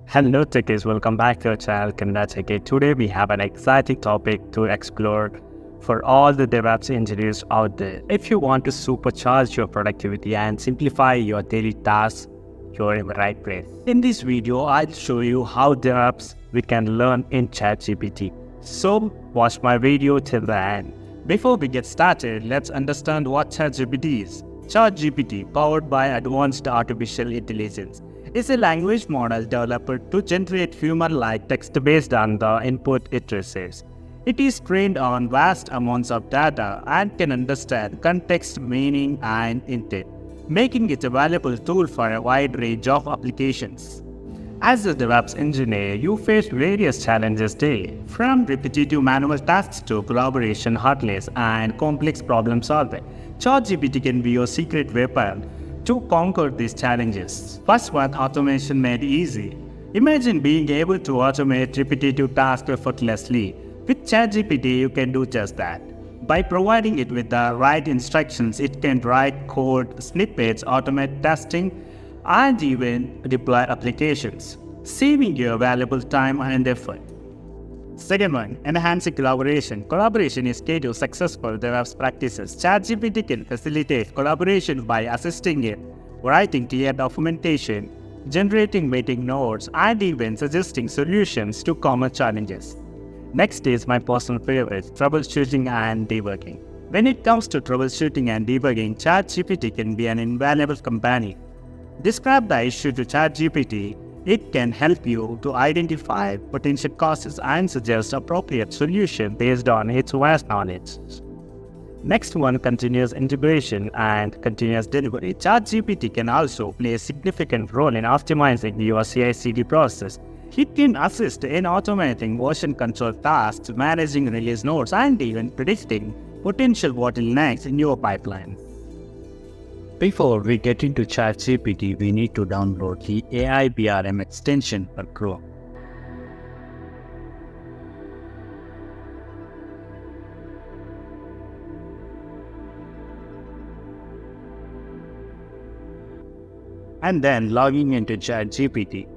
Hello techies, welcome back to our channel Kannada Techie. Today we have an exciting topic to explore for all the DevOps engineers out there. If you want to supercharge your productivity and simplify your daily tasks, you're in the right place. In this video, I'll show you how DevOps we can learn in Chat GPT. So watch my video till the end. Before we get started, let's understand what Chat GPT is. Chat GPT, powered by advanced artificial intelligence, is a language model developed to generate human-like text based on the input it receives. It is trained on vast amounts of data and can understand context, meaning, and intent, making it a valuable tool for a wide range of applications. As a DevOps engineer, you face various challenges daily, from repetitive manual tasks to collaboration hurdles and complex problem solving. ChatGPT can be your secret weapon to conquer these challenges. First one, automation made easy. Imagine being able to automate repetitive tasks effortlessly. With ChatGPT, you can do just that. By providing it with the right instructions, it can write code snippets, automate testing, and even deploy applications, saving you valuable time and effort. Second one, enhancing collaboration. Collaboration is key to successful DevOps practices. ChatGPT can facilitate collaboration by assisting in writing clear documentation, generating meeting notes, and even suggesting solutions to common challenges. Next is my personal favorite, troubleshooting and debugging. When it comes to troubleshooting and debugging, ChatGPT can be an invaluable companion. Describe the issue to ChatGPT. It can help you to identify potential causes and suggest appropriate solutions based on its vast knowledge. Next one, continuous integration and continuous delivery. ChatGPT can also play a significant role in optimizing your CI/CD process. It can assist in automating version control tasks, managing release notes, and even predicting potential bottlenecks in your pipeline. Before we get into ChatGPT, we need to download the AI BRM extension for Chrome. And then logging into ChatGPT.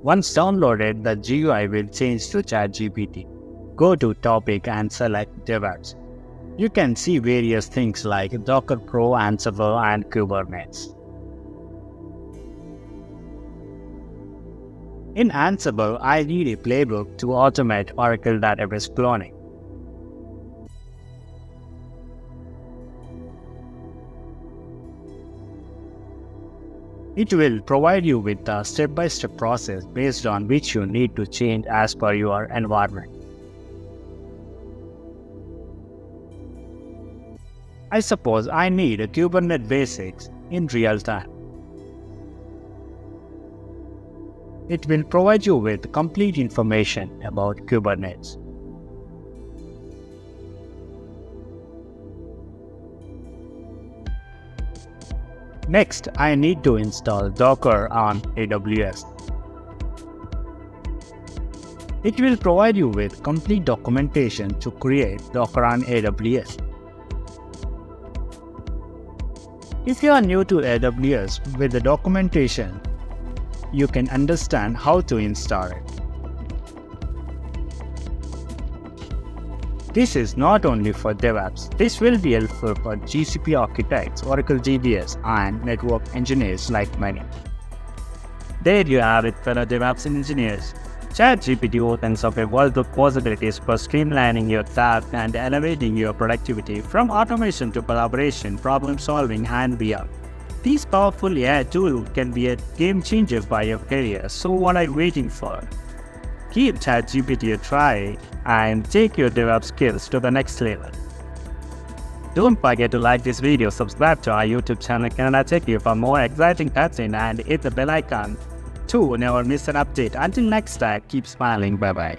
Once downloaded, the GUI will change to ChatGPT. Go to Topic and select DevOps. You can see various things like Docker Pro, Ansible, and Kubernetes. In Ansible, I need a playbook to automate Oracle database cloning. It will provide you with a step-by-step process based on which you need to change as per your environment. I suppose I need a Kubernetes basics in real time. It will provide you with complete information about Kubernetes. Next, I need to install Docker on AWS. It will provide you with complete documentation to create Docker on AWS. If you are new to AWS, with the documentation, you can understand how to install it. This is not only for DevOps. This will be helpful for GCP architects, Oracle DBS, and network engineers like many. There you have it, fellow DevOps engineers. ChatGPT opens up a world of possibilities for streamlining your tasks and elevating your productivity, from automation to collaboration, problem solving, and beyond. This powerful AI tool can be a game changer for your career, so what are you waiting for? Give ChatGPT a try and take your DevOps skills to the next level. Don't forget to like this video, subscribe to our YouTube channel Kannada Techie for more exciting content, and hit the bell icon to never miss an update. Until next time, keep smiling, bye bye.